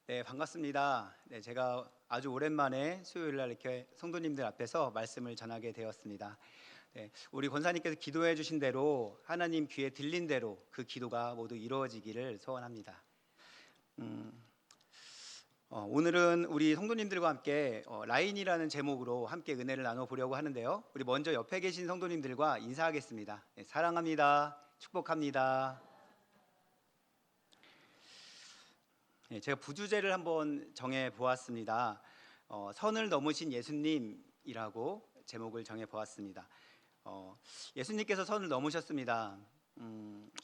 네, 반갑습니다. 네, 제가 아주 오랜만에 수요일 날 이렇게 성도님들 앞에서 말씀을 전하게 되었습니다. 네, 우리 권사님께서 기도해 주신 대로 하나님 귀에 들린 대로 그 기도가 모두 이루어지기를 소원합니다. 음, 오늘은 우리 성도님들과 함께 라인이라는 제목으로 함께 은혜를 나눠 보려고 하는데요. 우리 먼저 옆에 계신 성도님들과 인사하겠습니다. 네, 사랑합니다. 축복합니다. 네, 제가 부주제를 한번 정해 보았습니다. 선을 넘으신 예수님이라고 제목을 정해 보았습니다. 예수님께서 선을 넘으셨습니다.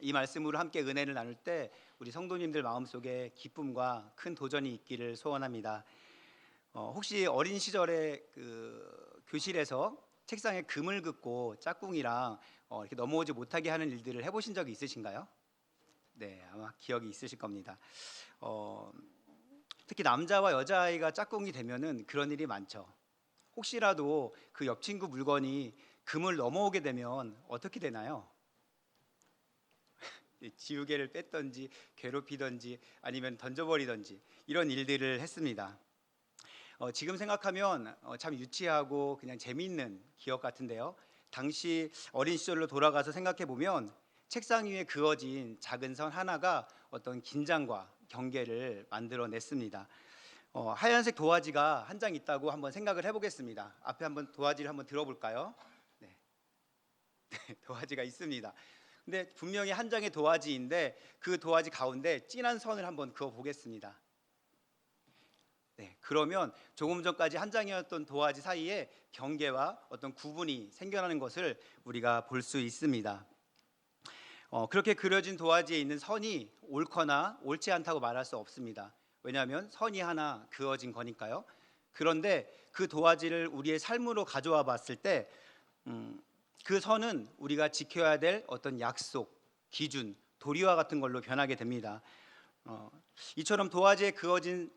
이 말씀으로 함께 은혜를 나눌 때 우리 성도님들 마음속에 기쁨과 큰 도전이 있기를 소원합니다. 혹시 어린 시절에 그 교실에서 책상에 금을 긋고 짝꿍이랑 이렇게 넘어오지 못하게 하는 일들을 해보신 적이 있으신가요? 네, 아마 기억이 있으실 겁니다. 특히 남자와 여자아이가 짝꿍이 되면은 그런 일이 많죠. 혹시라도 그 옆 친구 물건이 금을 넘어오게 되면 어떻게 되나요? 지우개를 뺐던지 괴롭히던지 아니면 던져버리던지 이런 일들을 했습니다. 지금 생각하면 참 유치하고 그냥 재미있는 기억 같은데요. 당시 어린 시절로 돌아가서 생각해 보면 책상 위에 그어진 작은 선 하나가 어떤 긴장과 경계를 만들어냈습니다. 하얀색 도화지가 한 장 있다고 한번 생각을 해보겠습니다. 앞에 한번 도화지를 한번 들어볼까요? 네, 도화지가 있습니다. 근데 분명히 한 장의 도화지인데 그 도화지 가운데 진한 선을 한번 그어 보겠습니다. 네, 그러면 조금 전까지 한 장이었던 도화지 사이에 경계와 어떤 구분이 생겨나는 것을 우리가 볼 수 있습니다. 그렇게 그려진 도화지에 있는 선이 옳거나 옳지 않다고 말할 수 없습니다. 왜냐하면 선이 하나 그어진 거니까요. 그런데 그 도화지를 우리의 삶으로 가져와 봤을 때 그 선은 우리가 지켜야 될 어떤 약속, 기준, 도리와 같은 걸로 변하게 됩니다. 이처럼 도화지에 그어진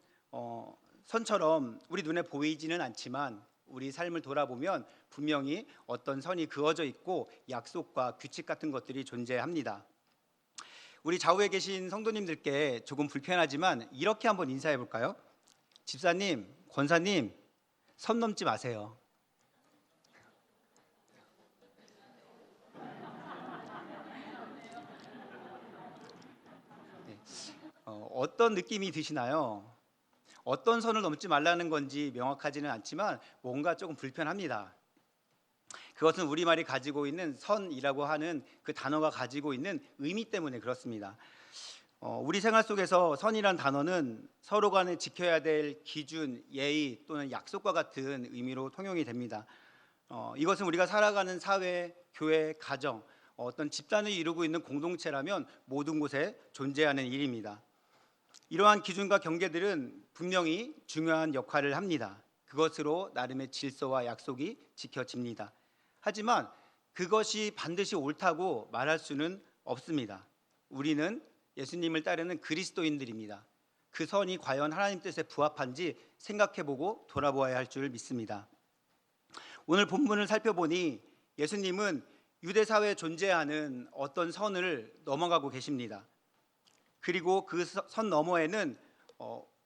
선처럼 우리 눈에 보이지는 않지만 우리 삶을 돌아보면 분명히 어떤 선이 그어져 있고 약속과 규칙 같은 것들이 존재합니다. 우리 좌우에 계신 성도님들께 조금 불편하지만 이렇게 한번 인사해 볼까요? 집사님, 권사님, 선 넘지 마세요. 네. 어떤 느낌이 드시나요? 어떤 선을 넘지 말라는 건지 명확하지는 않지만 뭔가 조금 불편합니다. 그것은 우리말이 가지고 있는 선이라고 하는 그 단어가 가지고 있는 의미 때문에 그렇습니다. 우리 생활 속에서 선이란 단어는 서로 간에 지켜야 될 기준, 예의 또는 약속과 같은 의미로 통용이 됩니다. 이것은 우리가 살아가는 사회, 교회, 가정, 어떤 집단을 이루고 있는 공동체라면 모든 곳에 존재하는 일입니다. 이러한 기준과 경계들은 분명히 중요한 역할을 합니다. 그것으로 나름의 질서와 약속이 지켜집니다. 하지만 그것이 반드시 옳다고 말할 수는 없습니다. 우리는 예수님을 따르는 그리스도인들입니다. 그 선이 과연 하나님 뜻에 부합한지 생각해보고 돌아보아야 할 줄 믿습니다. 오늘 본문을 살펴보니 예수님은 유대 사회에 존재하는 어떤 선을 넘어가고 계십니다. 그리고 그 선 너머에는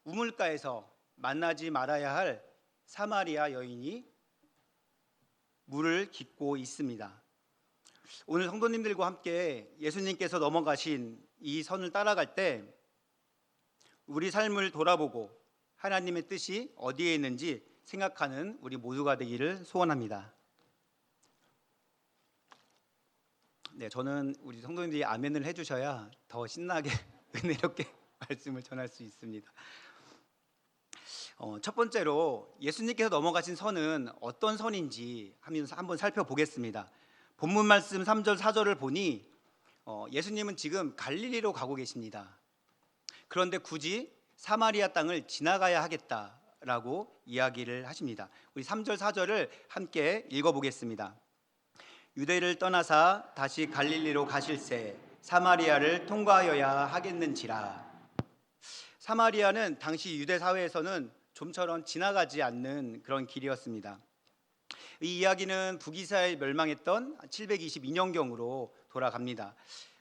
우물가에서 만나지 말아야 할 사마리아 여인이 물을 깃고 있습니다. 오늘 성도님들과 함께 예수님께서 넘어가신 이 선을 따라갈 때 우리 삶을 돌아보고 하나님의 뜻이 어디에 있는지 생각하는 우리 모두가 되기를 소원합니다. 네, 저는 우리 성도님들이 아멘을 해주셔야 더 신나게 은혜롭게 말씀을 전할 수 있습니다. 첫 번째로 예수님께서 넘어가신 선은 어떤 선인지 한번 살펴보겠습니다. 본문 말씀 3절 4절을 보니 예수님은 지금 갈릴리로 가고 계십니다. 그런데 굳이 사마리아 땅을 지나가야 하겠다라고 이야기를 하십니다. 우리 3절 4절을 함께 읽어보겠습니다. 유대를 떠나사 다시 갈릴리로 가실새 사마리아를 통과하여야 하겠는지라. 사마리아는 당시 유대 사회에서는 좀처럼 지나가지 않는 그런 길이었습니다. 이 이야기는 북이스라엘 멸망했던 722년경으로 돌아갑니다.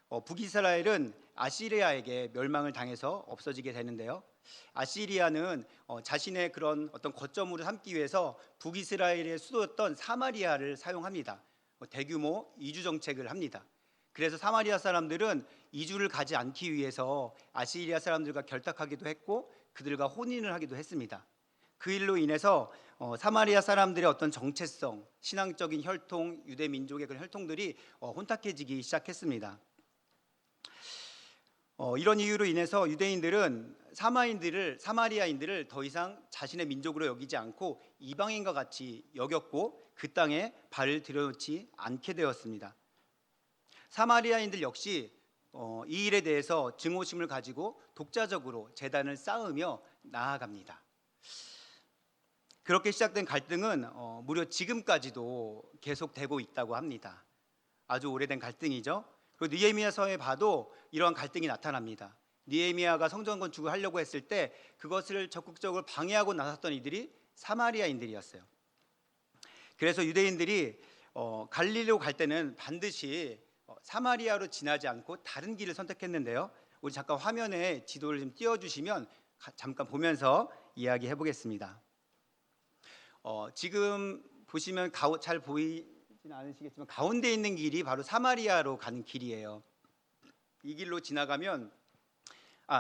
북이스라엘은 아시리아에게 멸망을 당해서 없어지게 되는데요. 아시리아는 자신의 그런 어떤 거점으로 삼기 위해서 북이스라엘의 수도였던 사마리아를 사용합니다. 대규모 이주 정책을 합니다. 그래서 사마리아 사람들은 이주를 가지 않기 위해서 아시리아 사람들과 결탁하기도 했고 그들과 혼인을 하기도 했습니다. 그 일로 인해서 사마리아 사람들의 어떤 정체성, 신앙적인 혈통, 유대 민족의 그런 혈통들이 혼탁해지기 시작했습니다. 이런 이유로 인해서 유대인들은 사마리아인들을 더 이상 자신의 민족으로 여기지 않고 이방인과 같이 여겼고 그 땅에 발을 들여놓지 않게 되었습니다. 사마리아인들 역시 이 일에 대해서 증오심을 가지고 독자적으로 제단을 쌓으며 나아갑니다. 그렇게 시작된 갈등은 무려 지금까지도 계속되고 있다고 합니다. 아주 오래된 갈등이죠. 그리고 느헤미야서에 봐도 이러한 갈등이 나타납니다. 느헤미야가 성전 건축을 하려고 했을 때 그것을 적극적으로 방해하고 나섰던 이들이 사마리아인들이었어요. 그래서 유대인들이 갈릴리로 갈 때는 반드시 사마리아로 지나지 않고 다른 길을 선택했는데요. 우리 잠깐 화면에 지도를 좀 띄워주시면 잠깐 보면서 이야기해 보겠습니다. 지금 보시면 잘 보이지는 않으시겠지만 가운데 있는 길이 바로 사마리아로 가는 길이에요. 이 길로 지나가면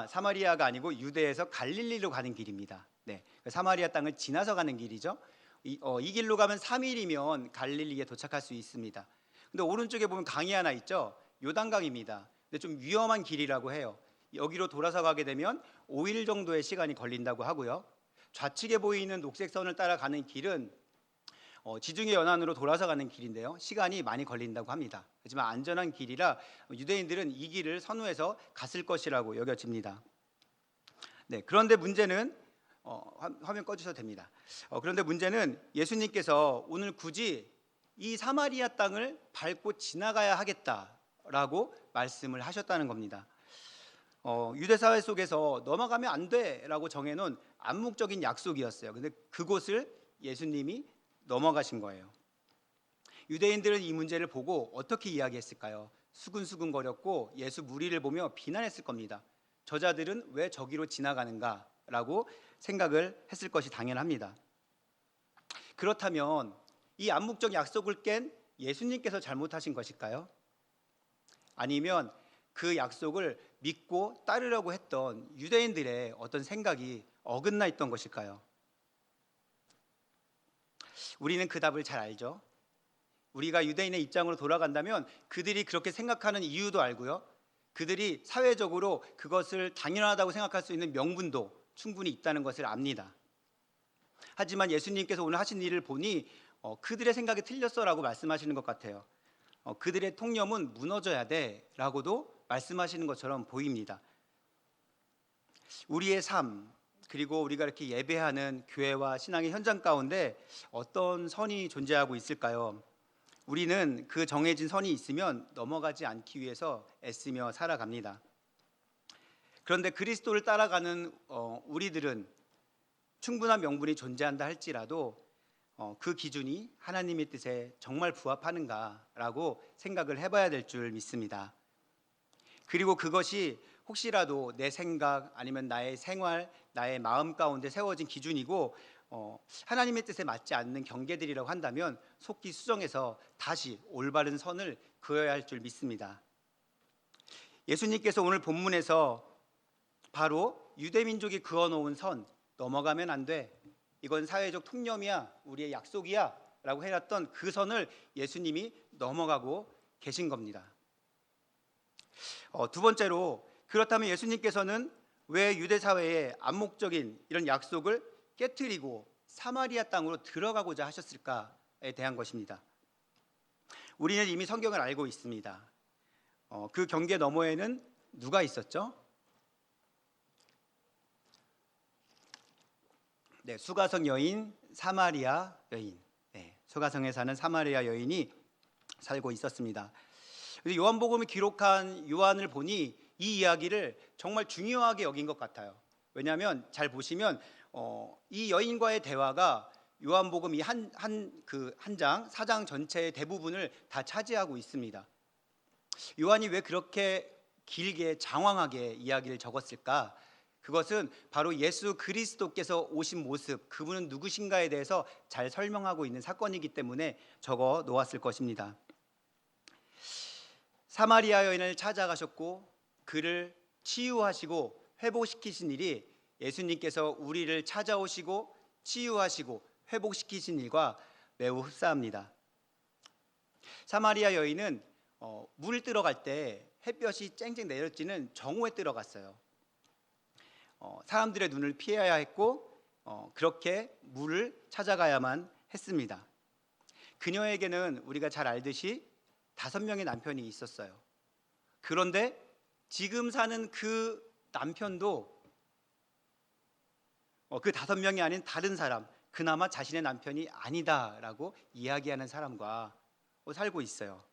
사마리아가 아니고 유대에서 갈릴리로 가는 길입니다. 네, 사마리아 땅을 지나서 가는 길이죠. 이 길로 가면 3일이면 갈릴리에 도착할 수 있습니다. 근데 오른쪽에 보면 강이 하나 있죠. 요단강입니다. 근데 좀 위험한 길이라고 해요. 여기로 돌아서 가게 되면 5일 정도의 시간이 걸린다고 하고요. 좌측에 보이는 녹색 선을 따라가는 길은 지중해 연안으로 돌아서 가는 길인데요. 시간이 많이 걸린다고 합니다. 하지만 안전한 길이라 유대인들은 이 길을 선호해서 갔을 것이라고 여겨집니다. 네, 그런데 문제는 화면 꺼주셔도 됩니다. 그런데 문제는 예수님께서 오늘 굳이 이 사마리아 땅을 밟고 지나가야 하겠다라고 말씀을 하셨다는 겁니다. 유대 사회 속에서 넘어가면 안 돼라고 정해놓은 암묵적인 약속이었어요. 근데 그곳을 예수님이 넘어가신 거예요. 유대인들은 이 문제를 보고 어떻게 이야기했을까요? 수근수근거렸고 예수 무리를 보며 비난했을 겁니다. 저자들은 왜 저기로 지나가는가라고 생각을 했을 것이 당연합니다. 그렇다면 이 암묵적 약속을 깬 예수님께서 잘못하신 것일까요? 아니면 그 약속을 믿고 따르려고 했던 유대인들의 어떤 생각이 어긋나 있던 것일까요? 우리는 그 답을 잘 알죠. 우리가 유대인의 입장으로 돌아간다면 그들이 그렇게 생각하는 이유도 알고요. 그들이 사회적으로 그것을 당연하다고 생각할 수 있는 명분도 충분히 있다는 것을 압니다. 하지만 예수님께서 오늘 하신 일을 보니 그들의 생각이 틀렸어라고 말씀하시는 것 같아요. 그들의 통념은 무너져야 돼라고도 말씀하시는 것처럼 보입니다. 우리의 삶 그리고 우리가 이렇게 예배하는 교회와 신앙의 현장 가운데 어떤 선이 존재하고 있을까요? 우리는 그 정해진 선이 있으면 넘어가지 않기 위해서 애쓰며 살아갑니다. 그런데 그리스도를 따라가는 우리들은 충분한 명분이 존재한다 할지라도 그 기준이 하나님의 뜻에 정말 부합하는가라고 생각을 해봐야 될 줄 믿습니다. 그리고 그것이 혹시라도 내 생각 아니면 나의 생활, 나의 마음 가운데 세워진 기준이고 하나님의 뜻에 맞지 않는 경계들이라고 한다면 속히 수정해서 다시 올바른 선을 그어야 할 줄 믿습니다. 예수님께서 오늘 본문에서 바로 유대민족이 그어놓은 선, 넘어가면 안 돼, 이건 사회적 통념이야, 우리의 약속이야 라고 해놨던 그 선을 예수님이 넘어가고 계신 겁니다. 두 번째로, 그렇다면 예수님께서는 왜 유대 사회의 암묵적인 이런 약속을 깨트리고 사마리아 땅으로 들어가고자 하셨을까에 대한 것입니다. 우리는 이미 성경을 알고 있습니다. 그 경계 너머에는 누가 있었죠? 네, 수가성 여인, 사마리아 여인. 네, 수가성에 사는 사마리아 여인이 살고 있었습니다. 요한복음을 기록한 요한을 보니 이 이야기를 정말 중요하게 여긴 것 같아요. 왜냐하면 잘 보시면 이 여인과의 대화가 요한복음 이 한 장, 4장 전체의 대부분을 다 차지하고 있습니다. 요한이 왜 그렇게 길게 장황하게 이야기를 적었을까? 그것은 바로 예수 그리스도께서 오신 모습, 그분은 누구신가에 대해서 잘 설명하고 있는 사건이기 때문에 적어 놓았을 것입니다. 사마리아 여인을 찾아가셨고 그를 치유하시고 회복시키신 일이 예수님께서 우리를 찾아오시고 치유하시고 회복시키신 일과 매우 흡사합니다. 사마리아 여인은 물 들어갈 때 햇볕이 쨍쨍 내려지는 정오에 들어갔어요. 사람들의 눈을 피해야 했고 그렇게 물을 찾아가야만 했습니다. 그녀에게는 우리가 잘 알듯이 5명의 남편이 있었어요. 그런데 지금 사는 그 남편도 그 5명이 아닌 다른 사람, 그나마 자신의 남편이 아니다라고 이야기하는 사람과 살고 있어요.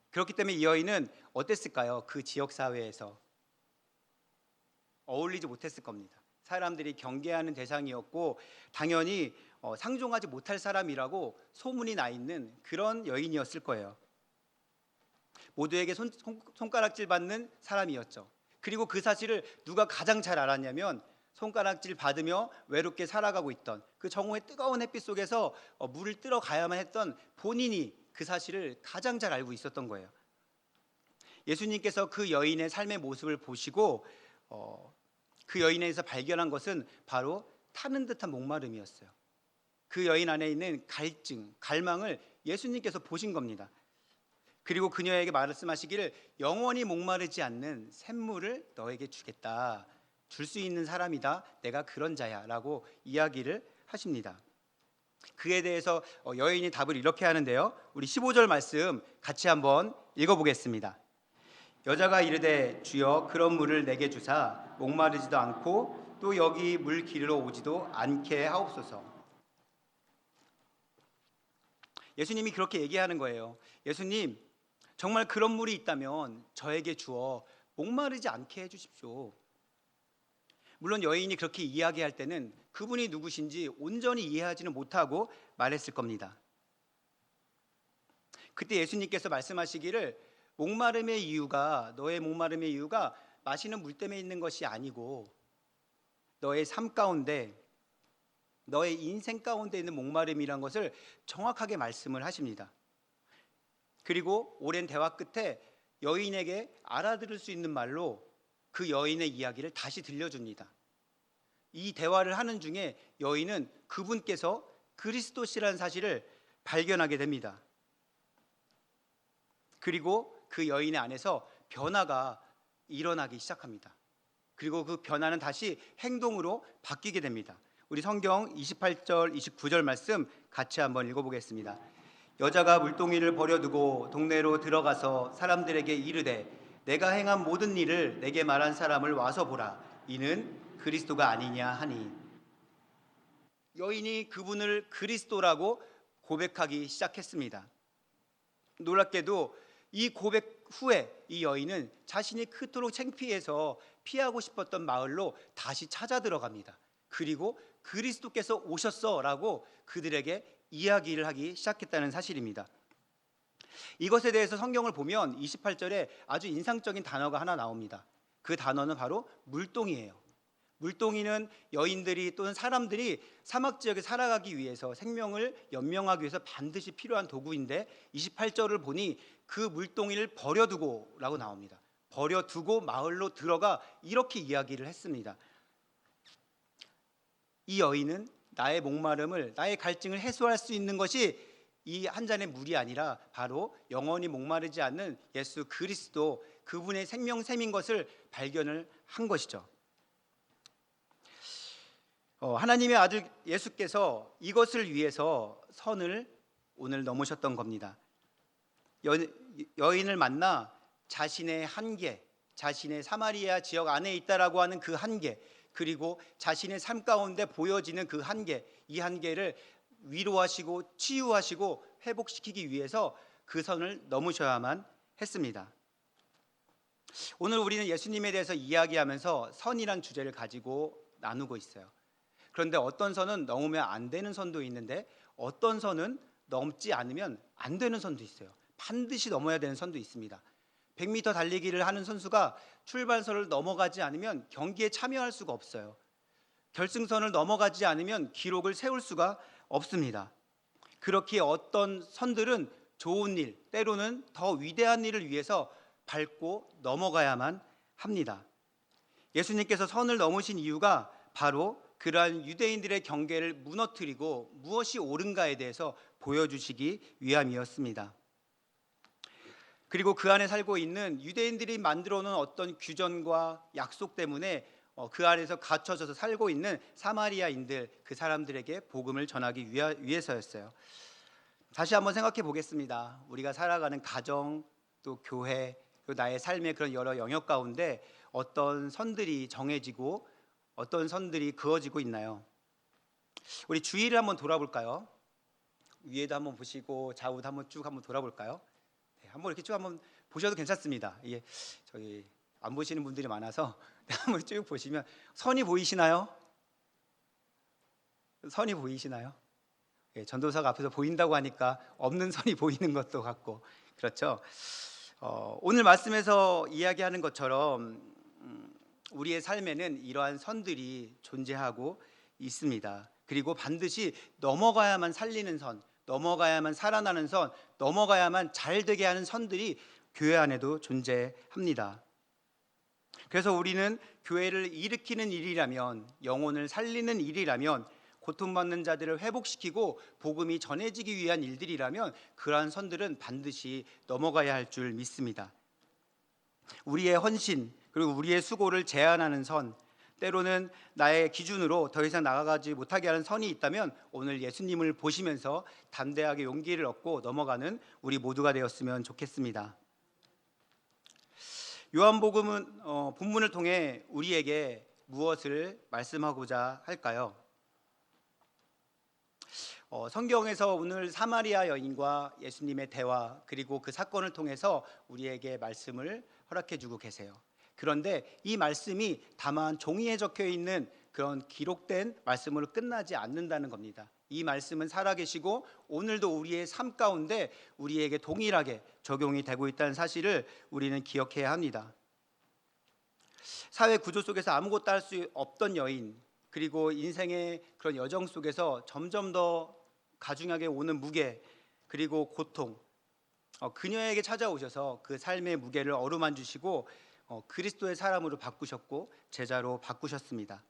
그렇기 때문에 이 여인은 어땠을까요? 그 지역 사회에서 어울리지 못했을 겁니다. 사람들이 경계하는 대상이었고 당연히 상종하지 못할 사람이라고 소문이 나 있는 그런 여인이었을 거예요. 모두에게 손가락질 받는 사람이었죠. 그리고 그 사실을 누가 가장 잘 알았냐면 손가락질 받으며 외롭게 살아가고 있던 그 정오의 뜨거운 햇빛 속에서 물을 뜨러 가야만 했던 본인이 그 사실을 가장 잘 알고 있었던 거예요. 예수님께서 그 여인의 삶의 모습을 보시고 그 여인에서 발견한 것은 바로 타는 듯한 목마름이었어요. 그 여인 안에 있는 갈증, 갈망을 예수님께서 보신 겁니다. 그리고 그녀에게 말씀하시기를 영원히 목마르지 않는 샘물을 너에게 주겠다. 줄 수 있는 사람이다. 내가 그런 자야 라고 이야기를 하십니다. 그에 대해서 여인이 답을 이렇게 하는데요. 우리 15절 말씀 같이 한번 읽어보겠습니다. 여자가 이르되 주여 그런 물을 내게 주사 목마르지도 않고 또 여기 물 기르러 오지도 않게 하옵소서. 예수님이 그렇게 얘기하는 거예요. 예수님, 정말 그런 물이 있다면 저에게 주어 목마르지 않게 해주십시오. 물론 여인이 그렇게 이야기할 때는 그분이 누구신지 온전히 이해하지는 못하고 말했을 겁니다. 그때 예수님께서 말씀하시기를 너의 목마름의 이유가 마시는 물 때문에 있는 것이 아니고 너의 삶 가운데, 너의 인생 가운데 있는 목마름이란 것을 정확하게 말씀을 하십니다. 그리고 오랜 대화 끝에 여인에게 알아들을 수 있는 말로 그 여인의 이야기를 다시 들려줍니다. 이 대화를 하는 중에 여인은 그분께서 그리스도시라는 사실을 발견하게 됩니다. 그리고 그 여인의 안에서 변화가 일어나기 시작합니다. 그리고 그 변화는 다시 행동으로 바뀌게 됩니다. 우리 성경 28절, 29절 말씀 같이 한번 읽어보겠습니다. 여자가 물동이를 버려두고 동네로 들어가서 사람들에게 이르되 내가 행한 모든 일을 내게 말한 사람을 와서 보라. 이는 그리스도가 아니냐 하니. 여인이 그분을 그리스도라고 고백하기 시작했습니다. 놀랍게도 이 고백 후에 이 여인은 자신이 그토록 창피해서 피하고 싶었던 마을로 다시 찾아 들어갑니다. 그리고 그리스도께서 오셨어라고 그들에게 이야기를 하기 시작했다는 사실입니다. 이것에 대해서 성경을 보면 28절에 아주 인상적인 단어가 하나 나옵니다. 그 단어는 바로 물동이에요. 물동이는 여인들이 또는 사람들이 사막 지역에 살아가기 위해서 생명을 연명하기 위해서 반드시 필요한 도구인데 28절을 보니 그 물동이를 버려두고 라고 나옵니다. 버려두고 마을로 들어가 이렇게 이야기를 했습니다. 이 여인은 나의 목마름을, 나의 갈증을 해소할 수 있는 것이 이 한 잔의 물이 아니라 바로 영원히 목마르지 않는 예수 그리스도, 그분의 생명샘인 것을 발견을 한 것이죠. 하나님의 아들 예수께서 이것을 위해서 선을 오늘 넘으셨던 겁니다. 여인을 만나 자신의 한계, 자신의 사마리아 지역 안에 있다라고 하는 그 한계, 그리고 자신의 삶 가운데 보여지는 그 한계, 이 한계를 위로하시고 치유하시고 회복시키기 위해서 그 선을 넘으셔야만 했습니다. 오늘 우리는 예수님에 대해서 이야기하면서 선이란 주제를 가지고 나누고 있어요. 그런데 어떤 선은 넘으면 안 되는 선도 있는데 어떤 선은 넘지 않으면 안 되는 선도 있어요. 반드시 넘어야 되는 선도 있습니다. 100m 달리기를 하는 선수가 출발선을 넘어가지 않으면 경기에 참여할 수가 없어요. 결승선을 넘어가지 않으면 기록을 세울 수가 없습니다. 그렇기에 어떤 선들은 좋은 일, 때로는 더 위대한 일을 위해서 밟고 넘어가야만 합니다. 예수님께서 선을 넘으신 이유가 바로 그러한 유대인들의 경계를 무너뜨리고 무엇이 옳은가에 대해서 보여주시기 위함이었습니다. 그리고 그 안에 살고 있는 유대인들이 만들어 놓은 어떤 규정과 약속 때문에 그 안에서 갇혀져서 살고 있는 사마리아인들, 그 사람들에게 복음을 전하기 위해서였어요. 다시 한번 생각해 보겠습니다. 우리가 살아가는 가정, 또 교회, 또 나의 삶의 그런 여러 영역 가운데 어떤 선들이 정해지고 어떤 선들이 그어지고 있나요? 우리 주위를 한번 돌아볼까요? 위에도 한번 보시고 좌우도 한번 쭉 한번 돌아볼까요? 네, 한번 이렇게 쭉 한번 보셔도 괜찮습니다. 예, 저희 안 보시는 분들이 많아서 한번 쭉 보시면 선이 보이시나요? 선이 보이시나요? 예, 전도사가 앞에서 보인다고 하니까 없는 선이 보이는 것도 같고 그렇죠. 오늘 말씀에서 이야기하는 것처럼 우리의 삶에는 이러한 선들이 존재하고 있습니다. 그리고 반드시 넘어가야만 살리는 선, 넘어가야만 살아나는 선, 넘어가야만 잘 되게 하는 선들이 교회 안에도 존재합니다. 그래서 우리는 교회를 일으키는 일이라면, 영혼을 살리는 일이라면, 고통받는 자들을 회복시키고 복음이 전해지기 위한 일들이라면 그러한 선들은 반드시 넘어가야 할 줄 믿습니다. 우리의 헌신 그리고 우리의 수고를 제한하는 선, 때로는 나의 기준으로 더 이상 나아가지 못하게 하는 선이 있다면 오늘 예수님을 보시면서 담대하게 용기를 얻고 넘어가는 우리 모두가 되었으면 좋겠습니다. 요한복음은 본문을 통해 우리에게 무엇을 말씀하고자 할까요? 성경에서 오늘 사마리아 여인과 예수님의 대화 그리고 그 사건을 통해서 우리에게 말씀을 허락해 주고 계세요. 그런데 이 말씀이 다만 종이에 적혀 있는 그런 기록된 말씀으로 끝나지 않는다는 겁니다. 이 말씀은 살아계시고 오늘도 우리의 삶 가운데 우리에게 동일하게 적용이 되고 있다는 사실을 우리는 기억해야 합니다. 사회 구조 속에서 아무것도 할 수 없던 여인, 그리고 인생의 그런 여정 속에서 점점 더 가중하게 오는 무게 그리고 고통, 그녀에게 찾아오셔서 그 삶의 무게를 어루만지시고 그리스도의 사람으로 바꾸셨고 제자로 바꾸셨습니다.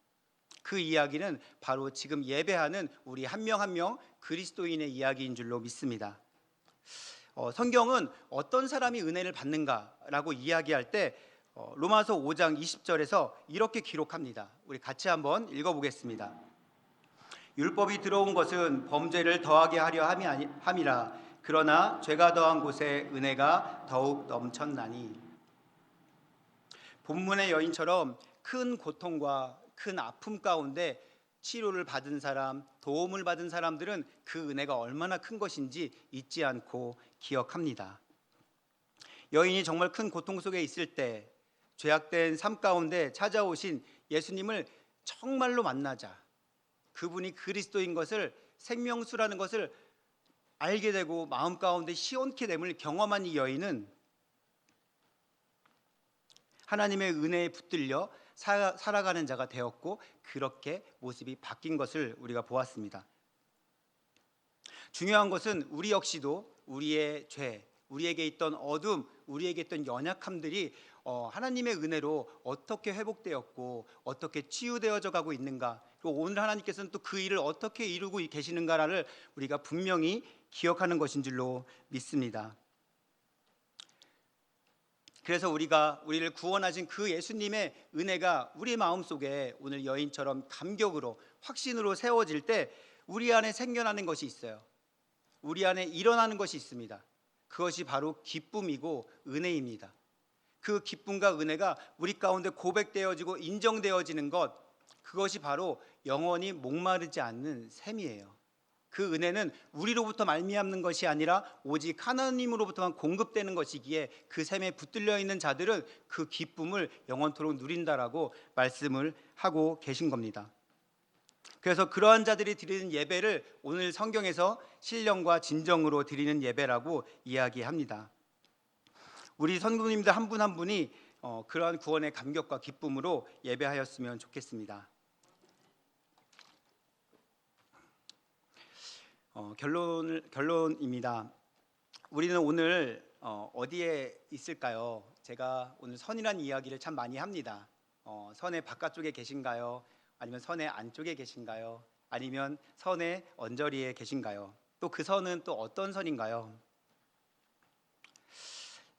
그 이야기는 바로 지금 예배하는 우리 한 명 한 명 그리스도인의 이야기인 줄로 믿습니다. 성경은 어떤 사람이 은혜를 받는가라고 이야기할 때 로마서 5장 20절에서 이렇게 기록합니다. 우리 같이 한번 읽어보겠습니다. 율법이 들어온 것은 범죄를 더하게 하려 함이라. 그러나 죄가 더한 곳에 은혜가 더욱 넘쳤나니. 본문의 여인처럼 큰 고통과 큰 아픔 가운데 치료를 받은 사람, 도움을 받은 사람들은 그 은혜가 얼마나 큰 것인지 잊지 않고 기억합니다. 여인이 정말 큰 고통 속에 있을 때 죄악된 삶 가운데 찾아오신 예수님을 정말로 만나자, 그분이 그리스도인 것을, 생명수라는 것을 알게 되고 마음 가운데 시원케 됨을 경험한 이 여인은 하나님의 은혜에 붙들려 살아가는 자가 되었고 그렇게 모습이 바뀐 것을 우리가 보았습니다. 중요한 것은 우리 역시도 우리의 죄, 우리에게 있던 어둠, 우리에게 있던 연약함들이 하나님의 은혜로 어떻게 회복되었고 어떻게 치유되어져 가고 있는가, 그리고 오늘 하나님께서는 또 그 일을 어떻게 이루고 계시는가를 우리가 분명히 기억하는 것인 줄로 믿습니다. 그래서 우리를 구원하신 그 예수님의 은혜가 우리 마음속에 오늘 여인처럼 감격으로 확신으로 세워질 때 우리 안에 생겨나는 것이 있어요. 우리 안에 일어나는 것이 있습니다. 그것이 바로 기쁨이고 은혜입니다. 그 기쁨과 은혜가 우리 가운데 고백되어지고 인정되어지는 것, 그것이 바로 영원히 목마르지 않는 샘이에요. 그 은혜는 우리로부터 말미암는 것이 아니라 오직 하나님으로부터만 공급되는 것이기에 그 샘에 붙들려 있는 자들은 그 기쁨을 영원토록 누린다라고 말씀을 하고 계신 겁니다. 그래서 그러한 자들이 드리는 예배를 오늘 성경에서 신령과 진정으로 드리는 예배라고 이야기합니다. 우리 성도님들 한 분 한 분이 그러한 구원의 감격과 기쁨으로 예배하였으면 좋겠습니다. 결론입니다. 우리는 오늘 어디에 있을까요? 제가 오늘 선이란 이야기를 참 많이 합니다. 선의 바깥쪽에 계신가요? 아니면 선의 안쪽에 계신가요? 아니면 선의 언저리에 계신가요? 또 그 선은 또 어떤 선인가요?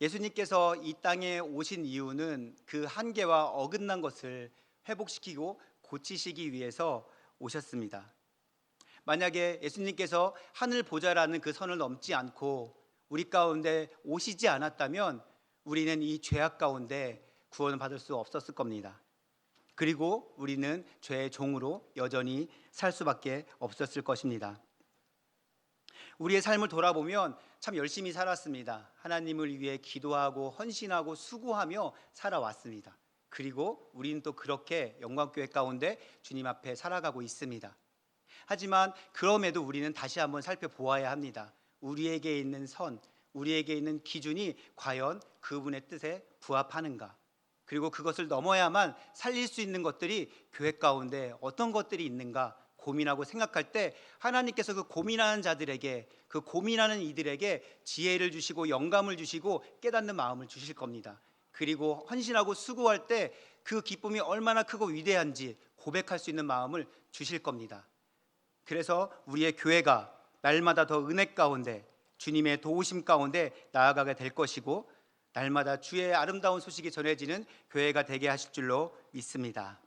예수님께서 이 땅에 오신 이유는 그 한계와 어긋난 것을 회복시키고 고치시기 위해서 오셨습니다. 만약에 예수님께서 하늘 보좌라는 그 선을 넘지 않고 우리 가운데 오시지 않았다면 우리는 이 죄악 가운데 구원을 받을 수 없었을 겁니다. 그리고 우리는 죄의 종으로 여전히 살 수밖에 없었을 것입니다. 우리의 삶을 돌아보면 참 열심히 살았습니다. 하나님을 위해 기도하고 헌신하고 수고하며 살아왔습니다. 그리고 우리는 또 그렇게 영광교회 가운데 주님 앞에 살아가고 있습니다. 하지만 그럼에도 우리는 다시 한번 살펴보아야 합니다. 우리에게 있는 선, 우리에게 있는 기준이 과연 그분의 뜻에 부합하는가? 그리고 그것을 넘어야만 살릴 수 있는 것들이 교회 가운데 어떤 것들이 있는가 고민하고 생각할 때 하나님께서 그 고민하는 자들에게, 그 고민하는 이들에게 지혜를 주시고 영감을 주시고 깨닫는 마음을 주실 겁니다. 그리고 헌신하고 수고할 때 그 기쁨이 얼마나 크고 위대한지 고백할 수 있는 마음을 주실 겁니다. 그래서 우리의 교회가 날마다 더 은혜 가운데 주님의 도우심 가운데 나아가게 될 것이고 날마다 주의 아름다운 소식이 전해지는 교회가 되게 하실 줄로 믿습니다.